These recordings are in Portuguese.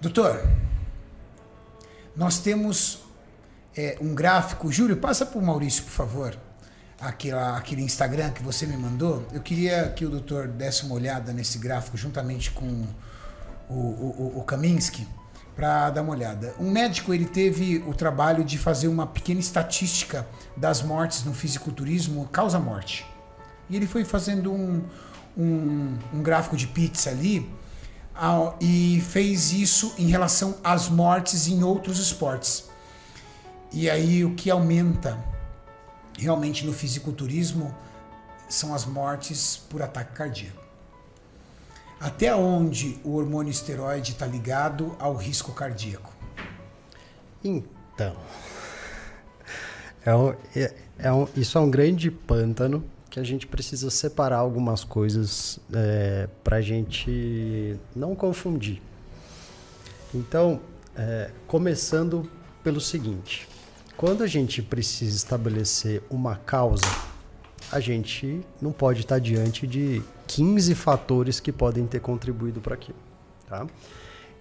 Doutor, nós temos um gráfico. Júlio, passa para o Maurício, por favor, aquele Instagram que você me mandou. Eu queria que o doutor desse uma olhada nesse gráfico juntamente com o Kaminski, para dar uma olhada. Um médico, ele teve o trabalho de fazer uma pequena estatística das mortes no fisiculturismo causa-morte. E ele foi fazendo um gráfico de pizza ali e fez isso em relação às mortes em outros esportes. E aí o que aumenta realmente no fisiculturismo são as mortes por ataque cardíaco. Até onde o hormônio esteroide está ligado ao risco cardíaco? Então, isso é um grande pântano que a gente precisa separar algumas coisas para a gente não confundir. Então, começando pelo seguinte: quando a gente precisa estabelecer uma causa, a gente não pode estar diante de 15 fatores que podem ter contribuído para aquilo, tá?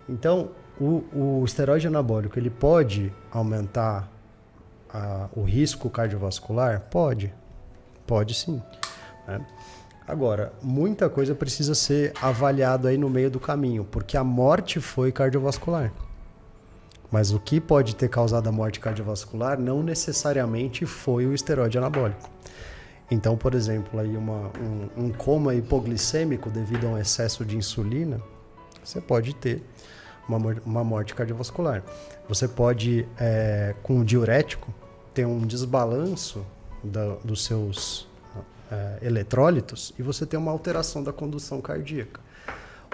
Então, o esteroide anabólico, ele pode aumentar o risco cardiovascular? Pode sim, né? Agora, muita coisa precisa ser avaliado aí no meio do caminho, porque a morte foi cardiovascular. Mas o que pode ter causado a morte cardiovascular não necessariamente foi o esteroide anabólico. Então, por exemplo, aí um coma hipoglicêmico devido a um excesso de insulina, você pode ter uma morte cardiovascular. Você pode, com um diurético, ter um desbalanço dos seus eletrólitos e você ter uma alteração da condução cardíaca.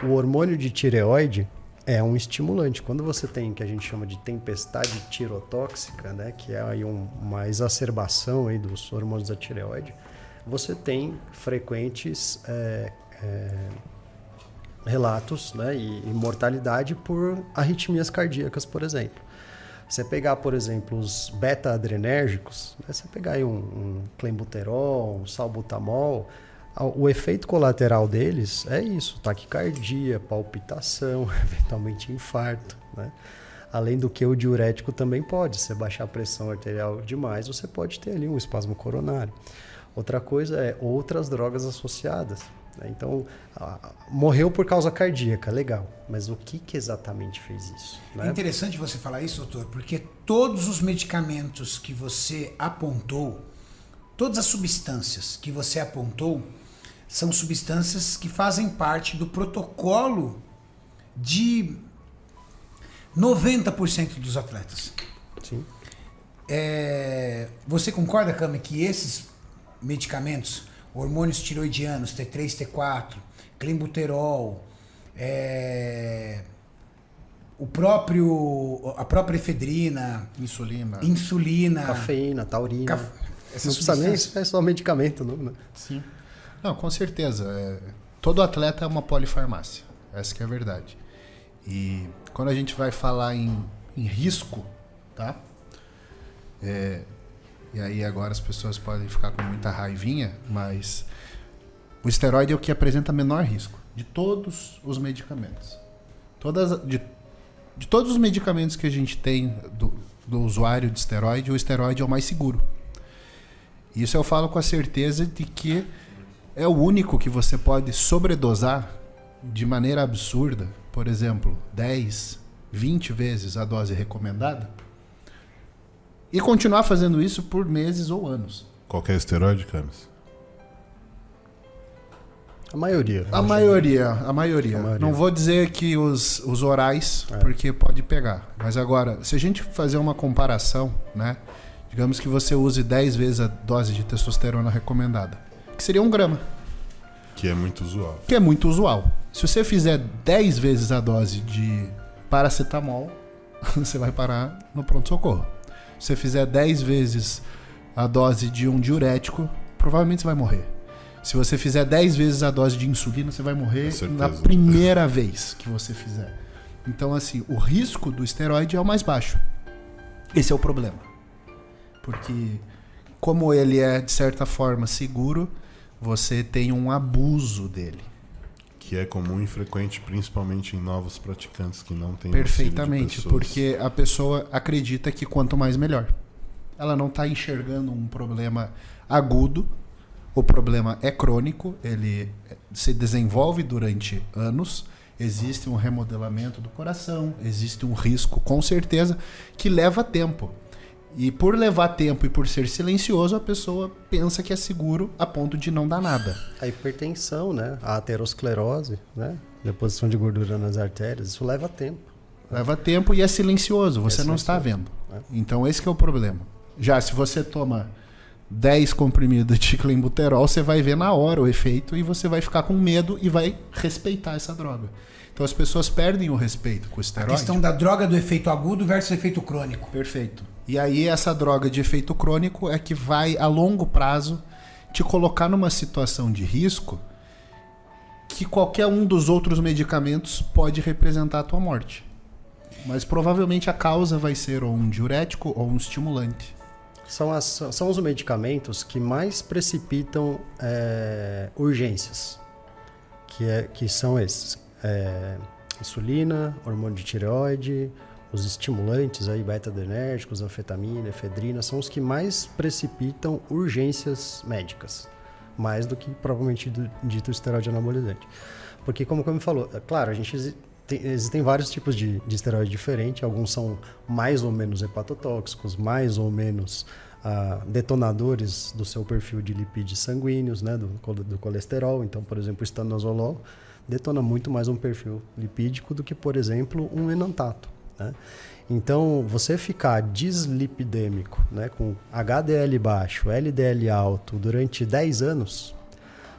O hormônio de tireoide é um estimulante. Quando você tem, que a gente chama de tempestade tirotóxica, né, que é aí uma exacerbação aí dos hormônios da tireoide, você tem frequentes relatos, né, e mortalidade por arritmias cardíacas, por exemplo. Você pegar, por exemplo, os beta-adrenérgicos, né, você pegar aí um clenbuterol, um salbutamol, o efeito colateral deles é isso: taquicardia, palpitação, eventualmente infarto, né? Além do que o diurético também pode. Se você baixar a pressão arterial demais, você pode ter ali um espasmo coronário. Outra coisa é outras drogas associadas, né? Então, morreu por causa cardíaca, legal. Mas o que exatamente fez isso, né? É interessante você falar isso, doutor, porque todos os medicamentos que você apontou, todas as substâncias que você apontou, são substâncias que fazem parte do protocolo de 90% dos atletas. Sim. Você concorda, Cami, que esses medicamentos, hormônios tiroidianos, T3, T4, clenbuterol, a própria efedrina, insulina, cafeína, taurina, essas não precisa nem, é só medicamento, não, né? Sim. Não, com certeza. Todo atleta é uma polifarmácia. Essa que é a verdade. E quando a gente vai falar em risco, tá? E aí agora as pessoas podem ficar com muita raivinha, mas o esteroide é o que apresenta menor risco de todos os medicamentos. De todos os medicamentos que a gente tem do usuário de esteroide, o esteroide é o mais seguro. Isso eu falo com a certeza de que é o único que você pode sobredosar de maneira absurda, por exemplo, 10, 20 vezes a dose recomendada, e continuar fazendo isso por meses ou anos. Qualquer esteroide, Camis? A maioria. A maioria. Não vou dizer que os orais, porque pode pegar. Mas agora, se a gente fazer uma comparação, né? Digamos que você use 10 vezes a dose de testosterona recomendada, que seria 1 grama. Que é muito usual. Se você fizer 10 vezes a dose de paracetamol, você vai parar no pronto-socorro. Se você fizer 10 vezes a dose de um diurético, provavelmente você vai morrer. Se você fizer 10 vezes a dose de insulina, você vai morrer na primeira vez que você fizer. Então, assim, o risco do esteroide é o mais baixo. Esse é o problema. Porque, como ele é, de certa forma, seguro, você tem um abuso dele. Que é comum e frequente, principalmente em novos praticantes que não têm auxílio de Perfeitamente, pessoas. porque a pessoa acredita que quanto mais melhor. Ela não está enxergando um problema agudo, o problema é crônico, ele se desenvolve durante anos, existe um remodelamento do coração, existe um risco, com certeza, que leva tempo. E por levar tempo e por ser silencioso, a pessoa pensa que é seguro a ponto de não dar nada. A hipertensão, né? A aterosclerose, né? Deposição de gordura nas artérias, isso leva tempo. Leva tempo e é silencioso, você não está silencioso, vendo. né? Então esse que é o problema. Já se você toma 10 comprimidos de clenbuterol, você vai ver na hora o efeito e você vai ficar com medo e vai respeitar essa droga. Então as pessoas perdem o respeito com o A esteroide. questão da droga do efeito agudo versus efeito crônico. Perfeito. E aí essa droga de efeito crônico é que vai, a longo prazo, te colocar numa situação de risco que qualquer um dos outros medicamentos pode representar a tua morte. Mas provavelmente a causa vai ser ou um diurético ou um estimulante. São os medicamentos que mais precipitam urgências, que são esses. Insulina, hormônio de tireoide, os estimulantes, aí, beta-adrenérgicos, anfetamina, efedrina, são os que mais precipitam urgências médicas, mais do que provavelmente dito esteroide anabolizante. Porque, como me falou, claro, existem vários tipos de esteroide diferentes, alguns são mais ou menos hepatotóxicos, mais ou menos detonadores do seu perfil de lipídios sanguíneos, né, do colesterol. Então, por exemplo, o estanozolol detona muito mais um perfil lipídico do que, por exemplo, um enantato, né? Então, você ficar dislipidêmico, né, com HDL baixo, LDL alto durante 10 anos,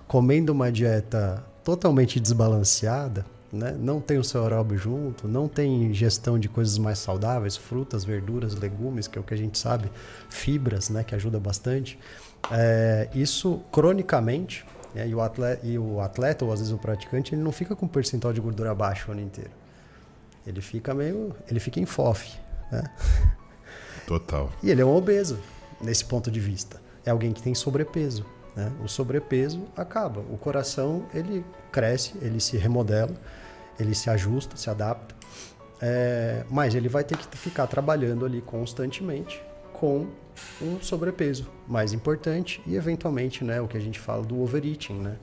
comendo uma dieta totalmente desbalanceada, né, não tem o seu aeróbio junto, não tem ingestão de coisas mais saudáveis, frutas, verduras, legumes, que é o que a gente sabe, fibras, né, que ajuda bastante, isso cronicamente, e o atleta, ou às vezes o praticante, ele não fica com percentual de gordura baixo o ano inteiro. Ele fica em FOF, né? Total. E ele é um obeso, nesse ponto de vista. É alguém que tem sobrepeso, né? O sobrepeso acaba. O coração, ele cresce, ele se remodela, ele se ajusta, se adapta. Mas ele vai ter que ficar trabalhando ali constantemente com um sobrepeso mais importante e, eventualmente, né, o que a gente fala do overeating, né?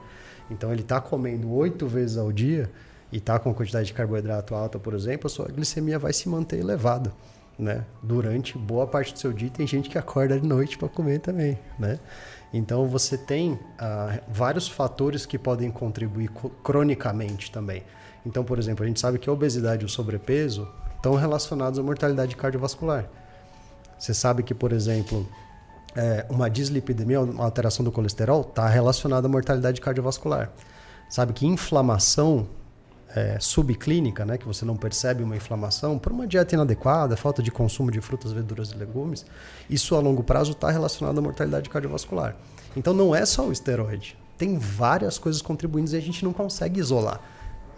Então, ele está comendo 8 vezes ao dia e está com quantidade de carboidrato alta, por exemplo, a sua glicemia vai se manter elevada, né? Durante boa parte do seu dia. Tem gente que acorda de noite para comer também, né? Então, você tem vários fatores que podem contribuir cronicamente também. Então, por exemplo, a gente sabe que a obesidade e o sobrepeso estão relacionados à mortalidade cardiovascular. Você sabe que, por exemplo, uma dislipidemia, uma alteração do colesterol, está relacionada à mortalidade cardiovascular. Sabe que inflamação subclínica, né, que você não percebe uma inflamação, por uma dieta inadequada, falta de consumo de frutas, verduras e legumes, isso a longo prazo está relacionado à mortalidade cardiovascular. Então não é só o esteroide. Tem várias coisas contribuindo e a gente não consegue isolar.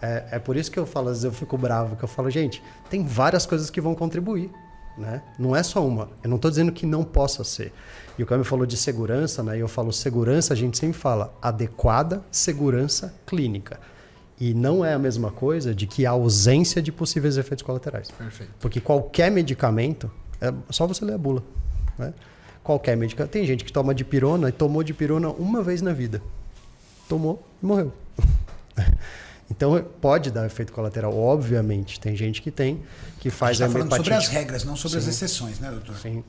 É por isso que eu falo, às vezes eu fico bravo, que eu falo, gente, tem várias coisas que vão contribuir. Né? Não é só uma. Eu não estou dizendo que não possa ser. E o Cami falou de segurança, né? E eu falo segurança, a gente sempre fala adequada segurança clínica. E não é a mesma coisa de que a ausência de possíveis efeitos colaterais. Perfeito. Porque qualquer medicamento, é só você ler a bula, né? Qualquer medicamento. Tem gente que toma dipirona e tomou dipirona uma vez na vida. Tomou e morreu. Então, pode dar efeito colateral, obviamente. Tem gente que tem, que faz a gente está falando sobre as hepatite. regras, não sobre as exceções, né, doutor? Sim.